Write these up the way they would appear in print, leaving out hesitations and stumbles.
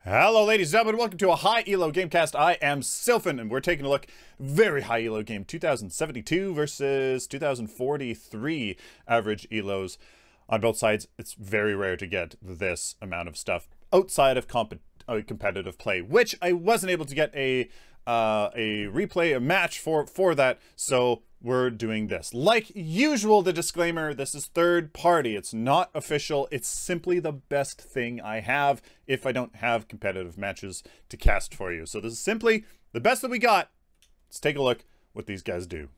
Hello ladies and gentlemen, welcome to a High ELO Game Cast. I am Sylphin, and we're taking a look, very high ELO game, 2072 versus 2043 average ELOs on both sides. It's very rare to get this amount of stuff outside of competitive play, which I wasn't able to get a replay, a match for that, so we're doing this. Like usual, the disclaimer, this is third party. It's not official. It's simply the best thing I have if I don't have competitive matches to cast for you. So this is simply the best that we got. Let's take a look what these guys do.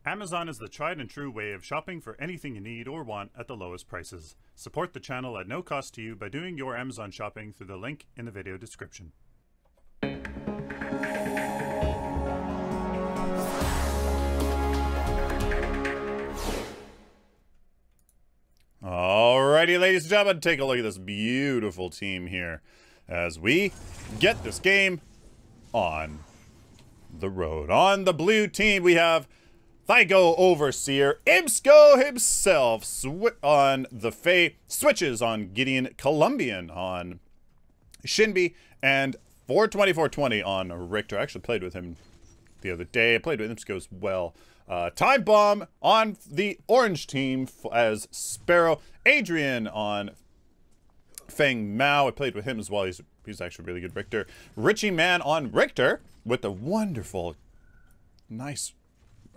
Amazon is the tried and true way of shopping for anything you need or want at the lowest prices. Support the channel at no cost to you by doing your Amazon shopping through the link in the video description. Alrighty, ladies and gentlemen, take a look at this beautiful team here as we get this game on the road. On the blue team, we have Thygo Overseer, imsKo himself on the Fey, switches on Gideon, Colombian on Shinbi, and 444.1 on Richter. I actually played with him the other day. I played with imsKo as well. Time Bomb on the orange team as Sparrow. Adrian on Feng Mao. I played with him as well. He's actually really good. Richter. Richie Man on Richter with the wonderful, nice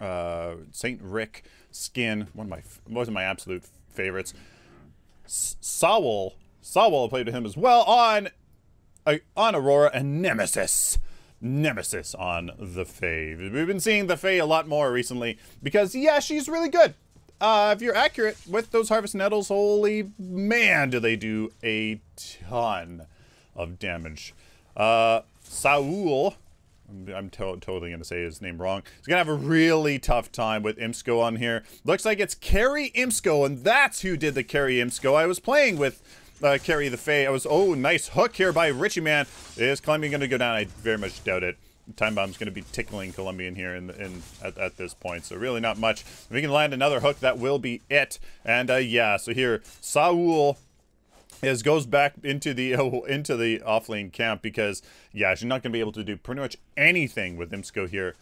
Saint Rick skin. One of my absolute favorites. Sawol. I played with him as well on Aurora, and Nemesis on the Fey. We've been seeing the Fey a lot more recently because, yeah, she's really good. If you're accurate with those Harvest Nettles, holy man, do they do a ton of damage. Saul, I'm totally going to say his name wrong. He's going to have a really tough time with imsKo on here. Looks like it's Carry imsKo, and that's who did the Carry imsKo. I was playing with Carry the Fey. Oh, nice hook here by Richie Man. Is Colombian going to go down? I very much doubt it. Time Bomb's going to be tickling Colombian here at this point, so really not much. If we can land another hook, that will be it. And yeah, so here Saul goes back into the offlane camp because, yeah, she's not going to be able to do pretty much anything with imsKo here.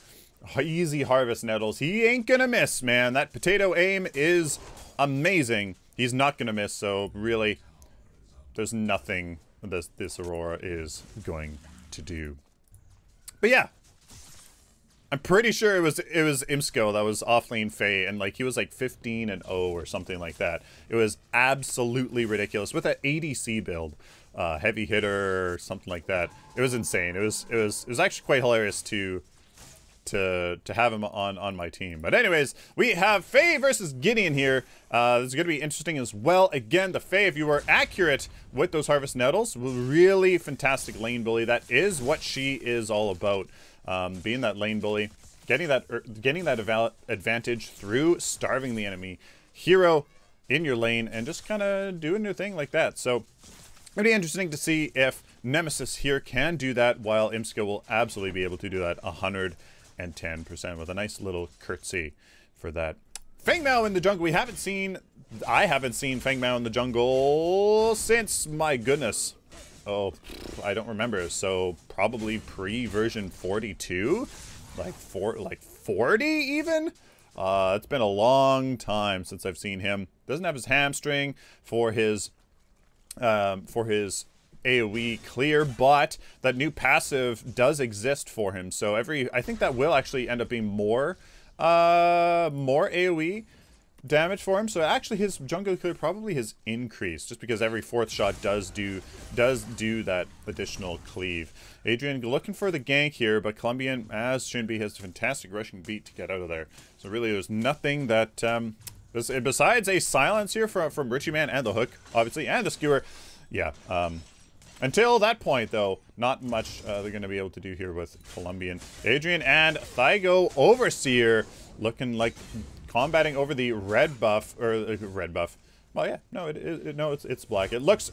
Easy Harvest Nettles. He ain't going to miss, man. That potato aim is amazing. He's not going to miss, so really there's nothing this Aurora is going to do. But yeah, I'm pretty sure it was imsKo that was offlane Fey, and like he was like 15-0 or something like that. It was absolutely ridiculous with an ADC build, heavy hitter or something like that. It was insane. It was actually quite hilarious to have him on my team. But anyways, we have Fey versus Gideon here. This is going to be interesting as well. Again, the Fey, if you were accurate with those Harvest Nettles, really fantastic lane bully. That is what she is all about. Being that lane bully, getting that advantage through starving the enemy hero in your lane and just kind of doing your thing like that. So it'll be interesting to see if Nemesis here can do that, while imsKo will absolutely be able to do that 110% with a nice little curtsy for that. Feng Mao in the jungle. I haven't seen Feng Mao in the jungle since, my goodness, oh, I don't remember. So probably pre-version 42, like 40 even. It's been a long time since I've seen him. Doesn't have his hamstring for his AoE clear, but that new passive does exist for him. So I think that will actually end up being more AoE damage for him. So actually his jungle clear probably has increased just because every fourth shot does do that additional cleave. Adrian looking for the gank here, but Colombian, as Shinbi, has a fantastic rushing beat to get out of there. So really there's nothing that besides a silence here from Richie Man and the hook, obviously, and the skewer. Yeah, until that point, though, not much they're going to be able to do here with Colombian. Adrian and Thygo Overseer looking like combating over the red buff, or red buff. Well, yeah, no, it's black. It looks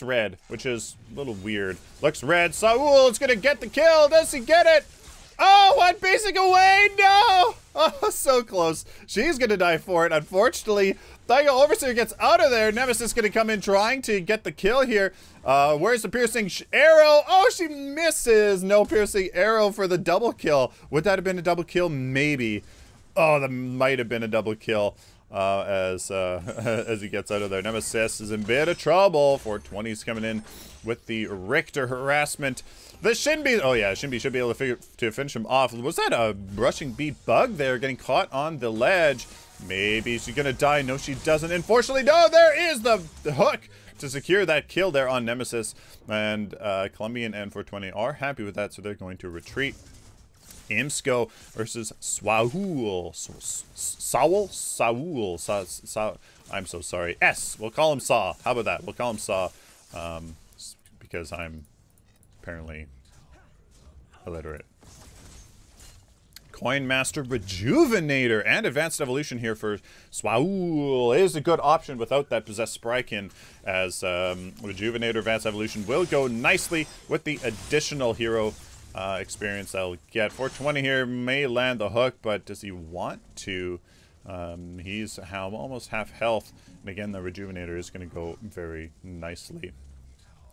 red, which is a little weird. Looks red. Saul is going to get the kill. Does he get it? Oh, one basic away! No! Oh, so close. She's gonna die for it. Unfortunately, Thaigo Overseer gets out of there. Nemesis gonna come in trying to get the kill here. Where's the piercing arrow? Oh, she misses. No piercing arrow for the double kill. Would that have been a double kill? Maybe. Oh, that might have been a double kill. As he gets out of there. Nemesis is in a bit of trouble. 420's coming in with the Richter harassment. The Shinbi, oh yeah, Shinbi should be able to finish him off. Was that a rushing beat bug there, getting caught on the ledge? Maybe she's gonna die. No, she doesn't. Unfortunately, no, there is the hook to secure that kill there on Nemesis. And Colombian and 420 are happy with that, so they're going to retreat. imsKo versus Saul. I'm so sorry. We'll call him Saw. How about that? We'll call him Saw. Because I'm apparently illiterate. Coin Master Rejuvenator and Advanced Evolution here for Swaul is a good option without that Possessed Sprykin, as Rejuvenator Advanced Evolution will go nicely with the additional hero experience I'll get. 420 here may land the hook, but does he want to? He's almost half health, and again the Rejuvenator is going to go very nicely.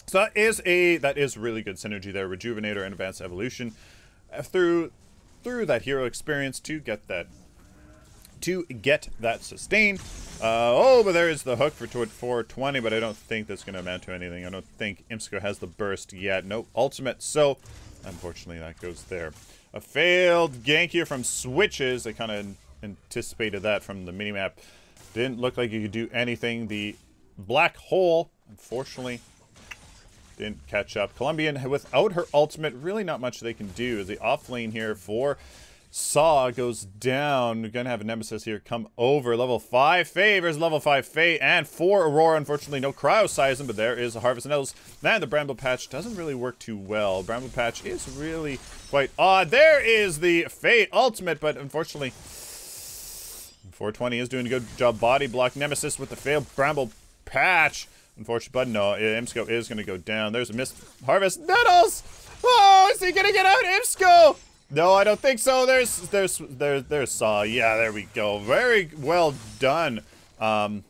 So that is really good synergy there. Rejuvenator and Advanced Evolution through that hero experience to get that sustain. But there is the hook for 420, but I don't think that's going to amount to anything. I don't think imsKo has the burst yet. No ultimate, so unfortunately that goes there. A failed gank here from Switches. I kind of anticipated that from the minimap. Didn't look like you could do anything. The black hole, unfortunately, didn't catch up. Colombian, without her ultimate, really not much they can do. As the off lane here for Saw goes down. We're gonna have a Nemesis here come over. Level 5 Fey versus level 5 Fey and 4 Aurora. Unfortunately, no cryo sizing, but there is a Harvest of Nettles. And the Bramble Patch doesn't really work too well. Bramble Patch is really quite odd. There is the Fey ultimate, but unfortunately, 420 is doing a good job body block Nemesis with the failed Bramble Patch. Unfortunate, but no, imsKo is going to go down. There's a missed Harvest Nettles. Oh, is he going to get out, imsKo? No, I don't think so. There's Saw. Yeah, there we go. Very well done. On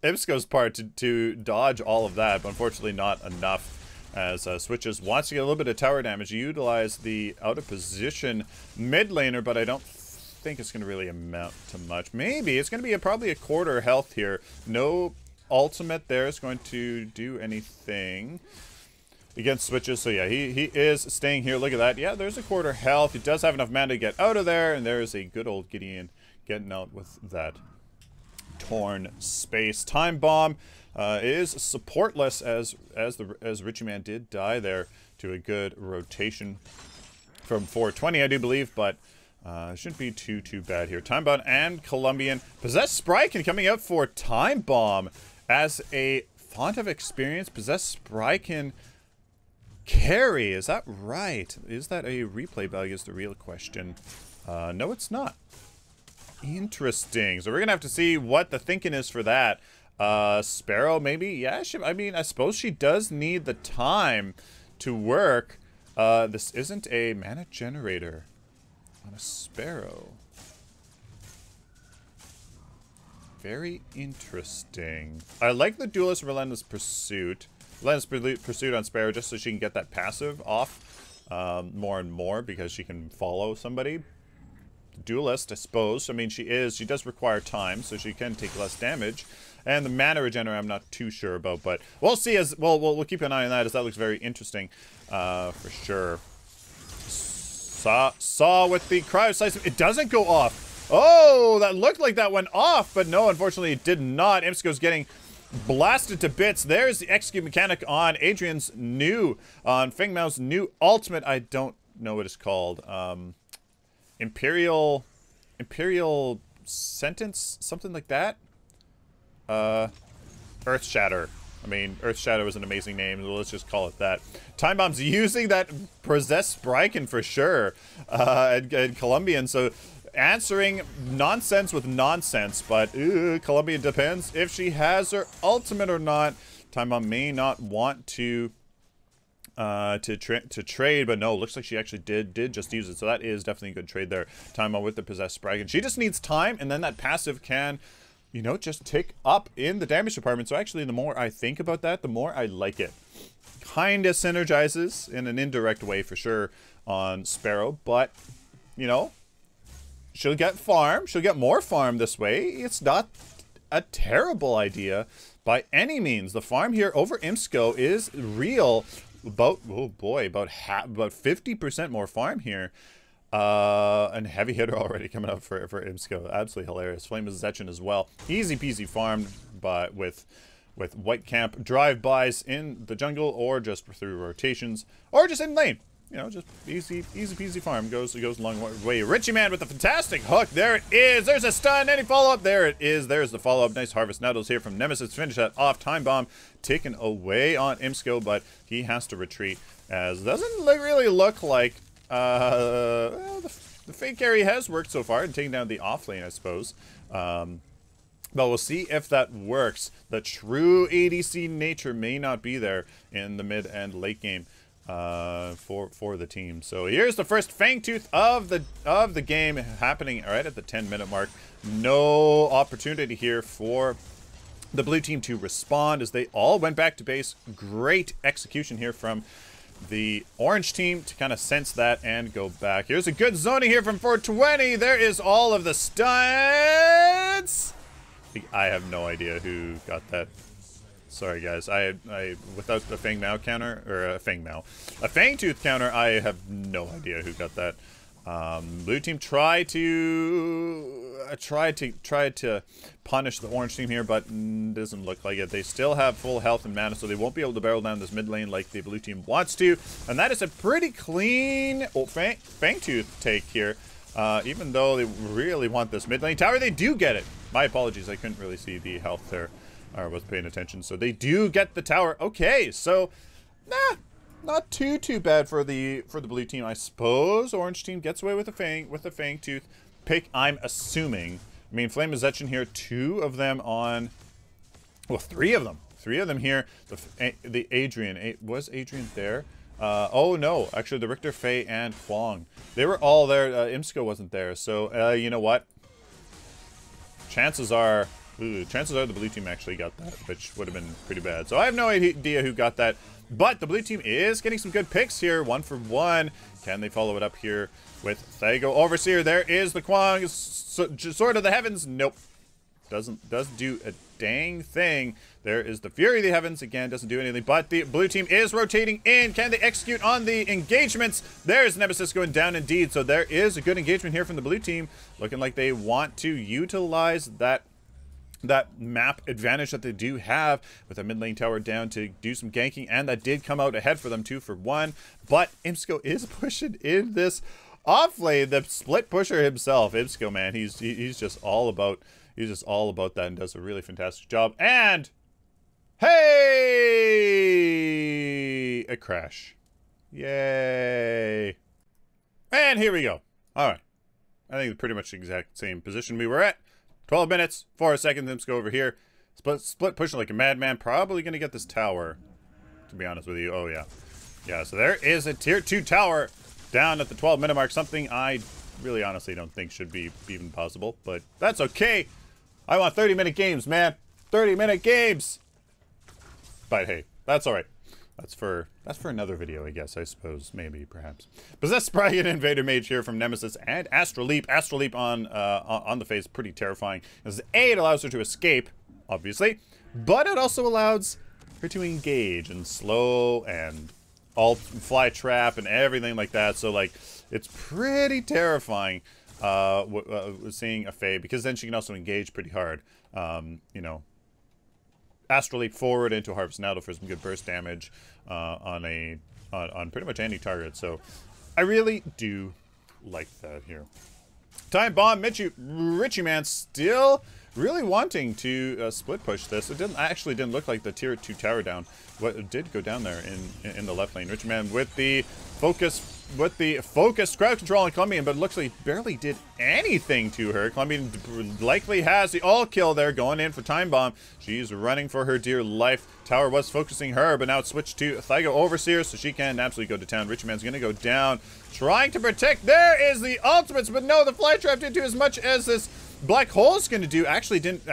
imsKo's part to dodge all of that, but unfortunately not enough. As Switches wants to get a little bit of tower damage, utilize the out of position mid laner, but I don't think it's going to really amount to much. Maybe it's going to be probably a quarter health here. No ultimate there is going to do anything against Switches. So yeah, he is staying here. Look at that. Yeah, there's a quarter health. He does have enough mana to get out of there, and there's a good old Gideon getting out with that torn space. Time Bomb is supportless as Richie Man did die there to a good rotation from 420, I do believe, but shouldn't be too bad here. Time Bomb and Colombian. Possessed Sprykin coming out for Time Bomb as a font of experience. Possessed Sprykin carry. Is that right? Is that a replay bug is the real question. No, it's not. Interesting. So we're going to have to see what the thinking is for that. Sparrow, maybe? Yeah, I mean, I suppose she does need the time to work. This isn't a mana generator on a Sparrow. Very interesting. I like the Duelist Relentless Pursuit. Relentless Pursuit on Sparrow just so she can get that passive off more and more because she can follow somebody. Duelist, I suppose. I mean, she does require time, so she can take less damage. And the mana regenerator, I'm not too sure about, but we'll see as well. We'll keep an eye on that as that looks very interesting for sure. Saw with the cryo slice. It doesn't go off. Oh, that looked like that went off, but no, unfortunately, it did not. imsKo's getting blasted to bits. There's the execute mechanic on Adrian's on Fengmao's new ultimate. I don't know what it's called. Imperial Sentence, something like that. Earth Shatter. I mean, Earth Shadow is an amazing name, so let's just call it that. Time Bomb's using that Possessed Sprykin for sure, and Colombian, so answering nonsense with nonsense, but Colombian depends if she has her ultimate or not. Time Bomb may not want to to trade, but no, looks like she actually did just use it. So that is definitely a good trade there. Time on with the possessed Spraggan. She just needs time, and then that passive can, you know, just tick up in the damage department. So actually, the more I think about that, the more I like it. Kind of synergizes in an indirect way for sure on Sparrow, but you know, she'll get farm. She'll get more farm this way. It's not a terrible idea by any means. The farm here over imsKo is real. About, oh boy, about 50% more farm here. And heavy hitter already coming up for imsKo. Absolutely hilarious. Flame of Zetchin as well. Easy peasy farmed, but with White Camp drive-bys in the jungle, or just through rotations, or just in lane. You know, just easy peasy farm. Goes a long way. Richie Man with a fantastic hook. There it is. There's a stun. Any follow-up? There it is. There's the follow-up. Nice harvest nettles here from Nemesis. Finish that off. Time bomb taken away on imsKo, but he has to retreat, as doesn't really look like well, the Fey carry has worked so far in taking down the off lane, I suppose. But we'll see if that works. The true ADC nature may not be there in the mid and late game for the team. So here's the first fangtooth of the game happening right at the 10-minute mark. No opportunity here for the blue team to respond, as they all went back to base. Great execution here from the orange team to kind of sense that and go back. Here's a good zoning here from 420. There is all of the stuns. I have no idea who got that. Sorry guys, I without the Fang Mao counter, or a fangtooth counter, I have no idea who got that. Blue team tried to punish the orange team here, but doesn't look like it. They still have full health and mana, so they won't be able to barrel down this mid lane like the blue team wants to. And that is a pretty clean fangtooth take here. Even though they really want this mid lane tower, they do get it. My apologies, I couldn't really see the health there, or was paying attention. So they do get the tower. Okay, so not too bad for the blue team, I suppose. Orange team gets away with a fangtooth pick, I'm assuming. I mean, Flame of Zetchin here, 2 of them on, well, 3 of them. 3 of them here. The Adrian, was Adrian there? Oh no, actually the Richter, Fey, and Huang. They were all there. imsKo wasn't there. So, you know what? Chances are the blue team actually got that, which would have been pretty bad. So I have no idea who got that. But the blue team is getting some good picks here. 1 for 1. Can they follow it up here with Thago Overseer? There is the Kwang. Sword of the Heavens. Nope. Doesn't do a dang thing. There is the Fury of the Heavens. Again, doesn't do anything. But the blue team is rotating in. Can they execute on the engagements? There's Nemesis going down indeed. So there is a good engagement here from the blue team. Looking like they want to utilize that map advantage that they do have with a mid lane tower down to do some ganking, and that did come out ahead for them. 2 for 1. But imsKo is pushing in this off lane. The split pusher himself, imsKo, man, he's just all about that, and does a really fantastic job. And hey, a crash. Yay. And here we go. All right, I think pretty much the exact same position we were at. 12 minutes, 4 seconds, imsKo over here. Split pushing like a madman. Probably going to get this tower, to be honest with you. Oh, yeah. Yeah, so there is a tier 2 tower down at the 12-minute mark. Something I really honestly don't think should be even possible. But that's okay. I want 30-minute games, man. 30-minute games. But hey, that's all right. That's for another video, I guess, I suppose, maybe, perhaps. Possessed Spraggan Invader Mage here from Nemesis and Astral Leap. Astral Leap on the face, pretty terrifying. As A, it allows her to escape, obviously, but it also allows her to engage and slow and alt fly trap and everything like that. So, like, it's pretty terrifying seeing a Fey, because then she can also engage pretty hard, you know. Astral Leap forward into Harvest Nettle for some good burst damage on pretty much any target. So I really do like that here. Time Bomb, Richie Man still really wanting to split push this. It actually didn't look like the tier 2 tower down. What did go down there in the left lane. Richie Man with the focus with the focused crowd control on Colombian, but it looks like he barely did anything to her. Colombian likely has the all kill there, going in for Time Bomb. She's running for her dear life. Tower was focusing her, but now it's switched to Thygo Overseer, so she can absolutely go to town. Richie Man's gonna go down, trying to protect. There is the ultimates, but no, the fly trap didn't do as much as this black hole is gonna do. Didn't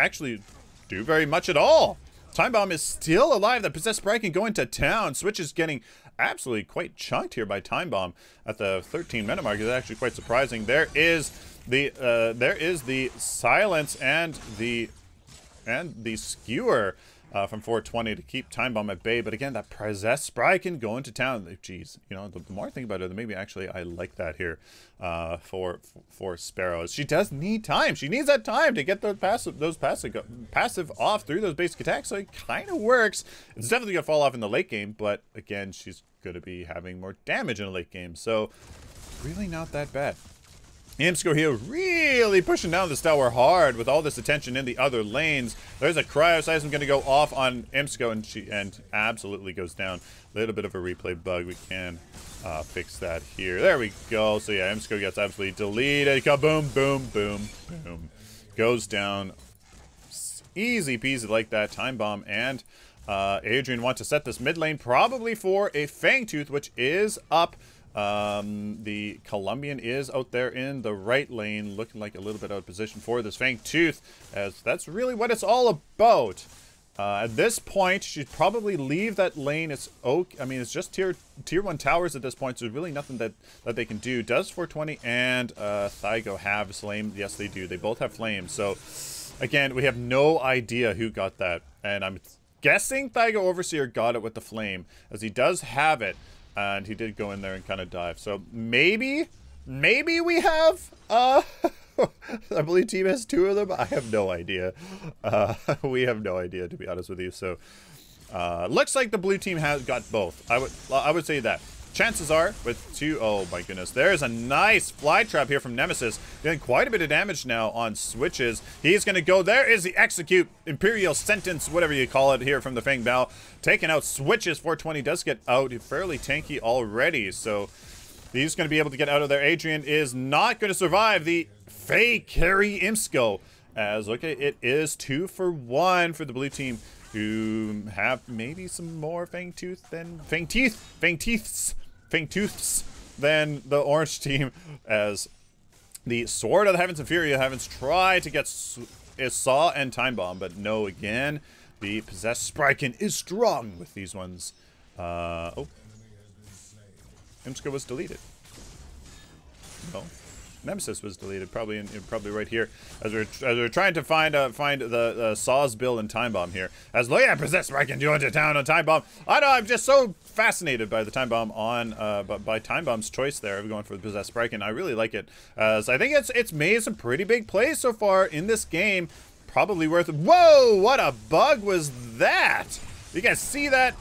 do very much at all. Time Bomb is still alive. The Possessed Sprite can go into town. Switch is getting absolutely quite chunked here by Time Bomb at the 13-minute mark. It's actually quite surprising. There is the silence and the skewer from 420 to keep Time Bomb at bay. But again, that Possessed Sprite can go into town. Jeez, you know, the more I think about it, maybe actually I like that here for Sparrows. She does need time. She needs that time to get those passive off through those basic attacks. So it kind of works. It's definitely gonna fall off in the late game, but again, she's gonna be having more damage in the late game. So really not that bad. imsKo here really pushing down this tower hard with all this attention in the other lanes. There's a cryoseism going to go off on imsKo, and absolutely goes down. A little bit of a replay bug. We can fix that here. There we go. So yeah, imsKo gets absolutely deleted. Kaboom, boom, boom, boom. Goes down. Easy peasy like that. Time Bomb and Adrian want to set this mid lane probably for a fangtooth, which is up. The Colombian is out there in the right lane, looking like a little bit out of position for this fangtooth, as that's really what it's all about. At this point, she'd probably leave that lane. It's it's just tier 1 towers at this point, so there's really nothing that they can do. Does 420 and Thygo have flame? Yes, they do. They both have flames. So again, we have no idea who got that, and I'm guessing Thygo Overseer got it with the flame, as he does have it. And he did go in there and kind of dive. So maybe we have, I believe team has 2 of them. I have no idea. We have no idea, to be honest with you. So looks like the blue team has got both. I would say that. Chances are with 2, oh my goodness. There's a nice fly trap here from Nemesis. Doing quite a bit of damage now on switches. He's going to go, there is the execute, Imperial Sentence, whatever you call it here from the Fang Bao. Taking out switches. 420 does get out fairly tanky already. So he's going to be able to get out of there. Adrian is not going to survive the Fey carry imsKo. As, okay, it is 2 for 1 for the blue team, who have maybe some more fangtooths than the orange team, as the Sword of the Heavens and Fury of the Heavens try to get Saw and Time Bomb, but no, again, the Possessed Sprite is strong with these ones. Oh, imsKo was deleted. No. Nemesis was deleted, probably right here, as we're trying to find the Saw's build and Time Bomb here. As yeah, Possessed Sprite can go into town on Time Bomb. I know, I'm just so fascinated by the Time Bomb by Time Bomb's choice there of going for the Possessed Sprite, and I really like it, as I think it's made some pretty big plays so far in this game. Probably worth it. Whoa, what a bug was that? You guys see that?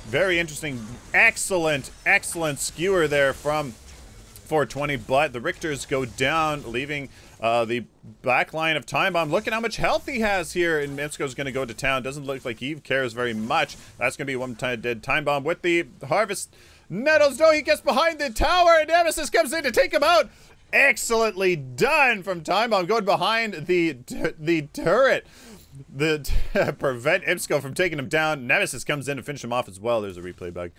Very interesting, excellent skewer there from 420, but the Richters go down, leaving the back line of Time Bomb. Look at how much health he has here, and imsKo's going to go to town. Doesn't look like he cares very much. That's going to be one dead Time Bomb with the Harvest Nettles. No, he gets behind the tower, and Nemesis comes in to take him out. Excellently done from Time Bomb, going behind the turret. Prevent imsKo from taking him down. Nemesis comes in to finish him off as well. There's a replay bug.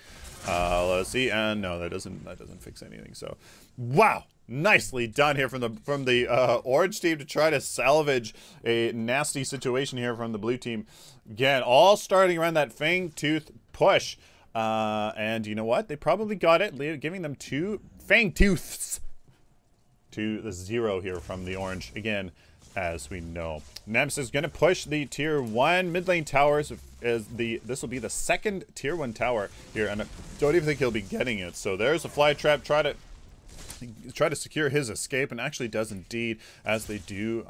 Let's see, and no, that doesn't fix anything. So, wow, nicely done here from the orange team to try to salvage a nasty situation here from the blue team. Again, all starting around that fangtooth push, and you know what? They probably got it, giving them 2 fangtooths to the 0 here from the orange. Again, as we know, Nemesis is going to push the tier 1 mid lane towers. This will be the 2nd tier 1 tower here, and I don't even think he'll be getting it. So there's a fly trap. Try to secure his escape, and actually does indeed, as they do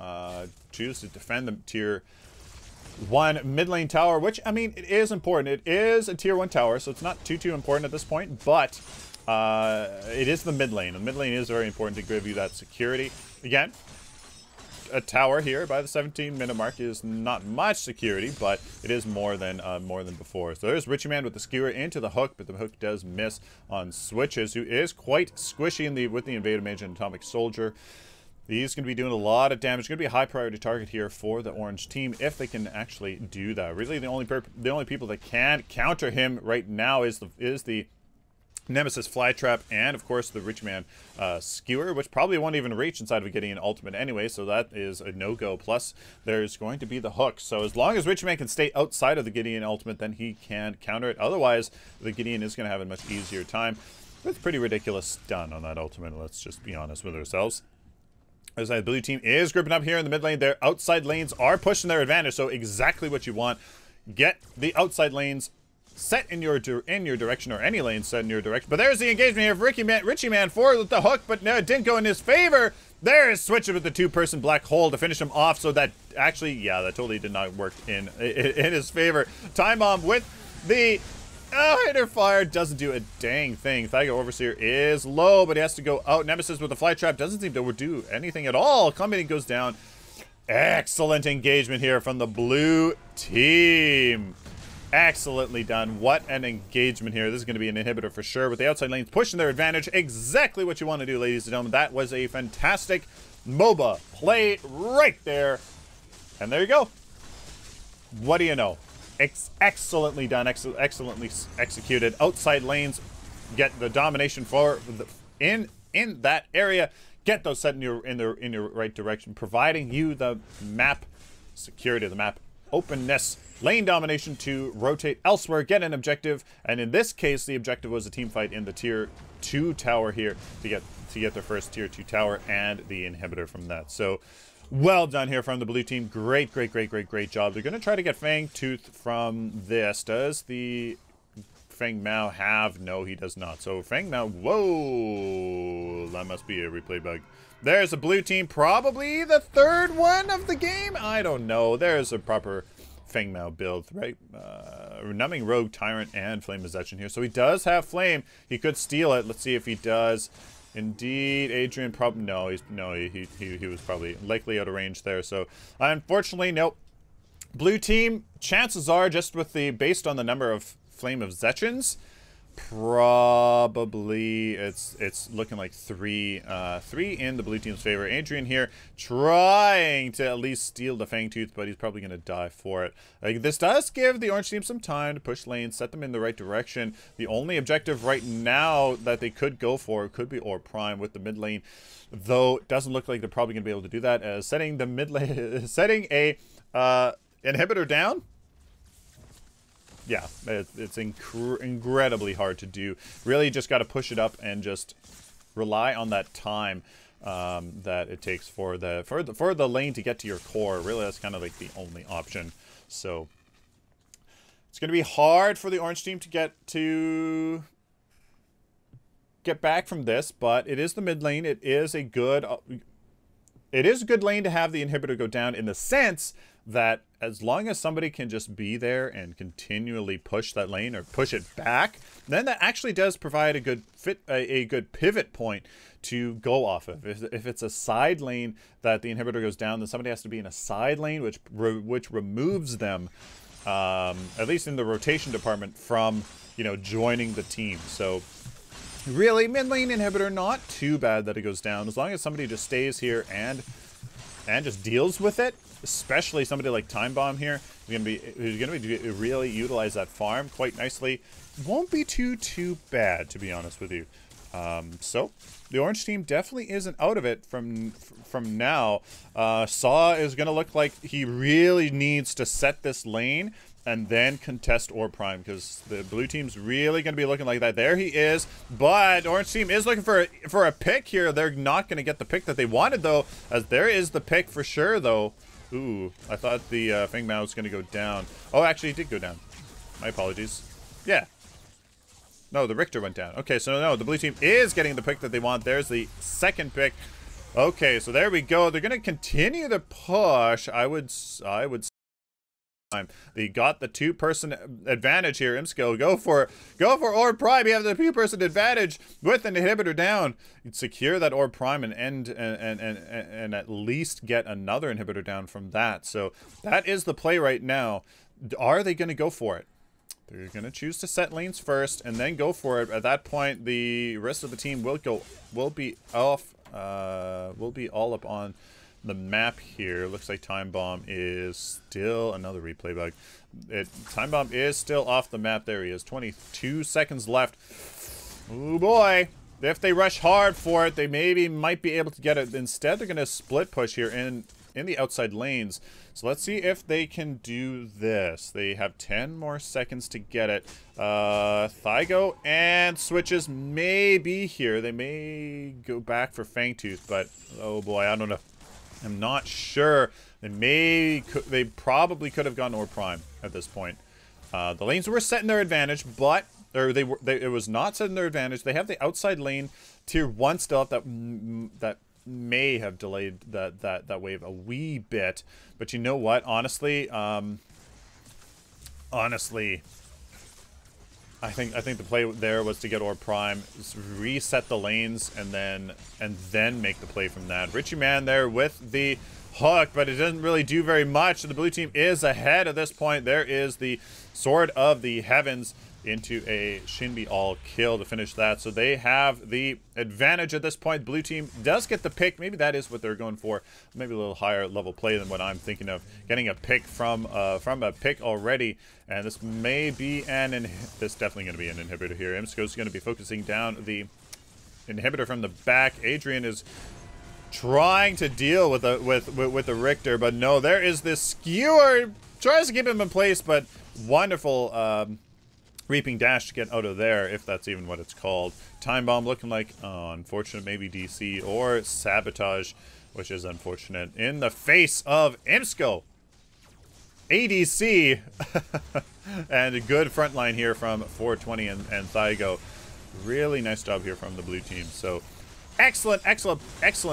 choose to defend the tier 1 mid lane tower, which, I mean, it is important. It is a tier 1 tower, so it's not too important at this point, but it is the mid lane. The mid lane is very important to give you that security. Again, a tower here by the 17-minute mark is not much security, but it is more than before. So there's Richie Man with the skewer into the hook, but the hook does miss on Switches, who is quite squishy with the Invader Mage and Atomic Soldier. He's going to be doing a lot of damage. Going to be a high priority target here for the orange team if they can actually do that. Really, the only people that can counter him right now is the Nemesis Flytrap and, of course, the Rich Man Skewer, which probably won't even reach inside of a Gideon ultimate anyway, so that is a no-go. Plus, there's going to be the hook. So as long as Rich Man can stay outside of the Gideon ultimate, then he can counter it. Otherwise, the Gideon is going to have a much easier time. With pretty ridiculous stun on that ultimate, let's just be honest with ourselves. As the blue team is gripping up here in the mid lane, their outside lanes are pushing their advantage, so exactly what you want. Get the outside lanes set in your direction, or any lane set in your direction. But there's the engagement here of Richie Man for the hook, but no, it didn't go in his favor. There is Switch with the two-person black hole to finish him off, so that actually, yeah, that totally did not work in his favor. Time Bomb with the hitter fire doesn't do a dang thing. Thygo Overseer is low, but he has to go out. Nemesis with the fly trap doesn't seem to do anything at all. Combining goes down. Excellent engagement here from the blue team. Excellently done. What an engagement here. This is going to be an inhibitor for sure, with the outside lanes pushing their advantage. Exactly what you want to do, ladies and gentlemen. That was a fantastic MOBA play right there. And there you go. What do you know? Excellently done. Excellently executed. Outside lanes get the domination for in that area. Get those set in your right direction, providing you the map security of the map, openness, lane domination to rotate elsewhere, get an objective, and in this case the objective was a team fight in the tier 2 tower here to get their first tier 2 tower and the inhibitor from that. So well done here from the blue team. Great job. They're going to try to get fangtooth from this. Does the Feng Mao have? No, he does not. So Feng Mao, whoa, that must be a replay bug. There's a blue team, probably the third one of the game. I don't know. There's a proper Feng Mao build, right? Numbing Rogue, Tyrant, and Flame Possession here. So he does have Flame. He could steal it. Let's see if he does. Indeed, Adrian probably he was probably likely out of range there. So unfortunately, nope. Blue team, chances are, just with based on the number of Flame Possessions, probably it's looking like three in the blue team's favor. Adrian here trying to at least steal the fangtooth, but he's probably going to die for it. This does give the orange team some time to push lanes, set them in the right direction. The only objective right now that they could go for could be Orb Prime with the mid lane, though it doesn't look like they're probably going to be able to do that, as setting the mid lane setting a inhibitor down. Yeah, it's incredibly hard to do. Really just got to push it up and just rely on that time that it takes for the lane to get to your core. Really, that's kind of like the only option. So it's going to be hard for the orange team to get back from this, but it is the mid lane. It is a good lane to have the inhibitor go down, in the sense that as long as somebody can just be there and continually push that lane or push it back, then that actually does provide a good pivot point to go off of. If it's a side lane that the inhibitor goes down, then somebody has to be in a side lane, which removes them, at least in the rotation department, from joining the team. So really, mid lane inhibitor, not too bad that it goes down, as long as somebody just stays here and just deals with it. Especially somebody like Time Bomb here, who's gonna be really utilize that farm quite nicely. Won't be too bad, to be honest with you. So the orange team definitely isn't out of it from now. Saw is gonna look like he really needs to set this lane and then contest Orb Prime, because the blue team's really going to be looking like that. There he is, but orange team is looking for a pick here. They're not going to get the pick that they wanted, though, as there is the pick for sure, though. Ooh, I thought the Feng Mao was going to go down. Oh, actually, it did go down. My apologies. Yeah. No, the Richter went down. Okay, so no, the blue team is getting the pick that they want. There's the second pick. Okay, so there we go. They're going to continue the push. I would They got the 2-person advantage here. imsKo, go for Orb Prime. You have the 2-person advantage with an inhibitor down. You'd secure that Orb Prime and end and at least get another inhibitor down from that. So that is the play right now. Are they going to go for it? They're going to choose to set lanes first and then go for it. At that point, the rest of the team will be all up on the map here. Looks like Time Bomb is still another replay bug. Time Bomb is still off the map. There he is. 22 seconds left. Oh boy. If they rush hard for it, they might be able to get it. Instead, they're going to split push here in the outside lanes. So let's see if they can do this. They have 10 more seconds to get it. Thygo and switches may be here. They may go back for fangtooth, but oh boy, I don't know. I'm not sure. They probably could have gone Orb Prime at this point. The lanes were set in their advantage, but it was not set in their advantage. They have the outside lane tier 1 still up that may have delayed that wave a wee bit. But you know what? Honestly, I think the play there was to get Orb Prime, reset the lanes, and then make the play from that. Richie Man there with the hook, but it doesn't really do very much. The blue team is ahead at this point. There is the Sword of the Heavens into a Shinbi all kill to finish that. So they have the advantage at this point. Blue team does get the pick. Maybe that is what they're going for. Maybe a little higher level play than what I'm thinking of. Getting a pick from a pick already. And this may be this definitely going to be an inhibitor here. imsKo is going to be focusing down the inhibitor from the back. Adrian is trying to deal with the Richter, but no, there is this skewer. Tries to keep him in place, but wonderful Reaping Dash to get out of there, if that's even what it's called. Time Bomb looking like, unfortunate, maybe DC or Sabotage, which is unfortunate. In the face of imsKo. ADC. And a good front line here from 420 and Thygo. Really nice job here from the blue team. So excellent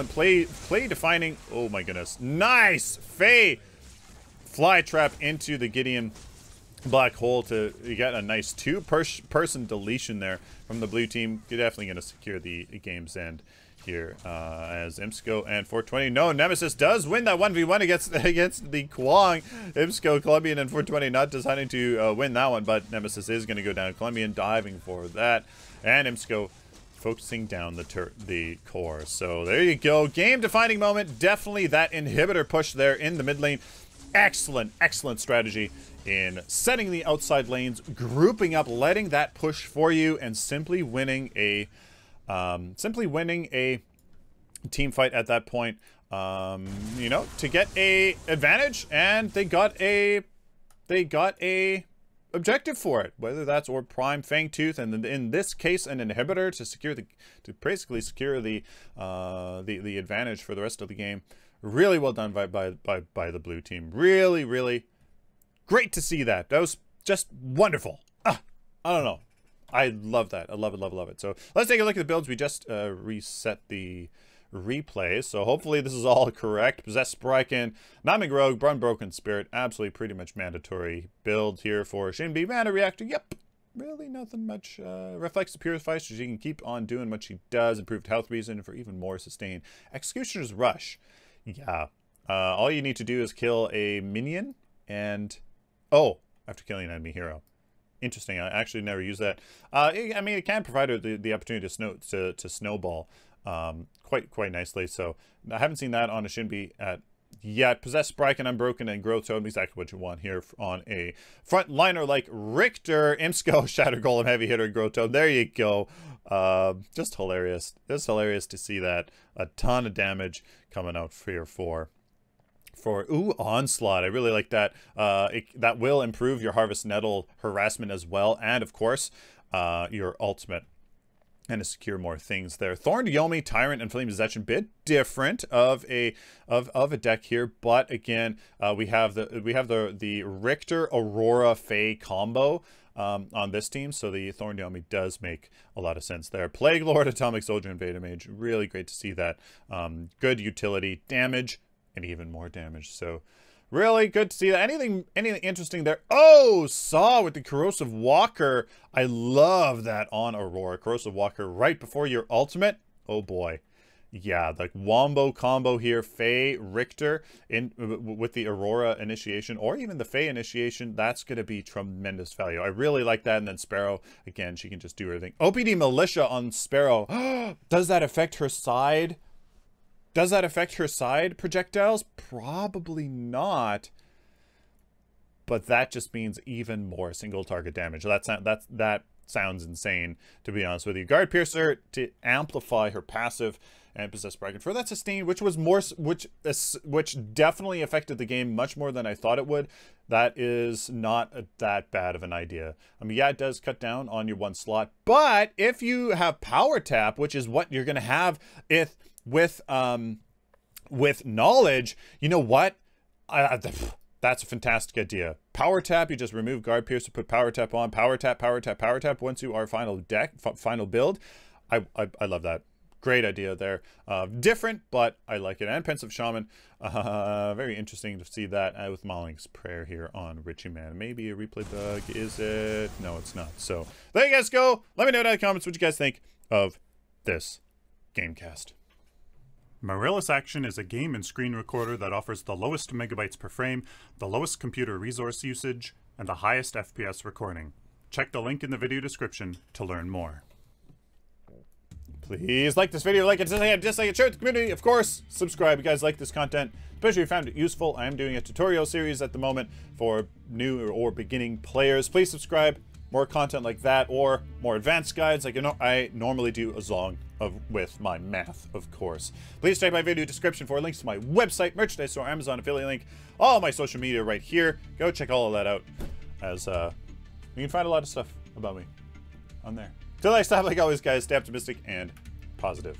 play defining. Oh my goodness. Nice Fey fly trap into the Gideon black hole to get a nice 2-person deletion there from the blue team. You're definitely going to secure the game's end here as imsKo and 420. No, Nemesis does win that 1v1 against the Kwong. imsKo, Colombian, and 420 not deciding to win that one, but Nemesis is going to go down. Colombian diving for that, and imsKo focusing down the core. So there you go. Game defining moment. Definitely that inhibitor push there in the mid lane. Excellent strategy in setting the outside lanes, grouping up, letting that push for you, and simply winning a team fight at that point. You know, to get a advantage, and they got a objective for it, whether that's Orb Prime, fangtooth, and in this case an inhibitor to basically secure the advantage for the rest of the game. Really well done by the blue team. Really great to see that. That was just wonderful. I don't know. I love that. I love it. So let's take a look at the builds. We just reset the replay, so hopefully this is all correct. Possessed Spryken, Naming Rogue, Broken Spirit, absolutely pretty much mandatory build here for Shinbi. Mana Reactor, yep. Really nothing much. Reflects the Purify, so she can keep on doing what she does. Improved health reason for even more sustain. Executioner's Rush. Yeah. All you need to do is kill a minion and... Oh, after killing an enemy hero. Interesting. I actually never use that. I mean, it can provide the opportunity to snowball quite nicely. So I haven't seen that on a Shinbi yet. Possessed Spryken, Unbroken, and Growth Totem. Exactly what you want here on a front liner like Richter, imsKo, Shatter Golem, Heavy Hitter, and Growth Totem. There you go. Just hilarious. Just hilarious to see that. A ton of damage coming out here for Onslaught. I really like that. That will improve your Harvest Nettle harassment as well, and of course your ultimate, and to secure more things there. Thorned Yomi, Tyrant, and Flame Possession, bit different of a deck here, but again we have the Richter Aurora Fey combo on this team, so the Thorned Yomi does make a lot of sense there. Plague Lord, Atomic Soldier, and Beta Mage, really great to see that. Good utility, damage, and even more damage. So Really good to see that. Anything interesting there? Oh, Saw with the Corrosive Walker. I love that on Aurora. Corrosive Walker right before your ultimate. Oh boy. Yeah, the wombo combo here. Fey, Richter with the Aurora initiation, or even the Fey initiation. That's going to be tremendous value. I really like that. And then Sparrow, again, she can just do everything. OPD Militia on Sparrow. Does that affect her side? Does that affect her side projectiles? Probably not. But that just means even more single target damage. That sounds insane, to be honest with you. Guard Piercer to amplify her passive, and Possessed Bracket for that sustain, which definitely affected the game much more than I thought it would. That is not that bad of an idea. I mean, yeah, it does cut down on your one slot, but if you have Power Tap, which is what you're gonna have if with knowledge, you know what? That's a fantastic idea. Power Tap, you just remove Guard Piercer, put Power Tap on, Power Tap, Power Tap, Power Tap once you are final build. I love that. Great idea there. Different, but I like it. And Pensive Shaman. Very interesting to see that with Mauling's Prayer here on Richie Man. Maybe a replay bug. Is it? No, it's not. So there you guys go. Let me know down in the comments what you guys think of this Gamecast. Marillus Action is a game and screen recorder that offers the lowest megabytes per frame, the lowest computer resource usage, and the highest FPS recording. Check the link in the video description to learn more. Please like this video, like it, dislike it, share it with the community. Of course, subscribe if you guys like this content, especially if you found it useful. I am doing a tutorial series at the moment for new or beginning players. Please subscribe. More content like that, or more advanced guides like I normally do, along with my math, of course. Please check my video description for links to my website, merchandise store, Amazon affiliate link, all my social media right here. Go check all of that out, as you can find a lot of stuff about me on there. Till next time, like always, guys, stay optimistic and positive.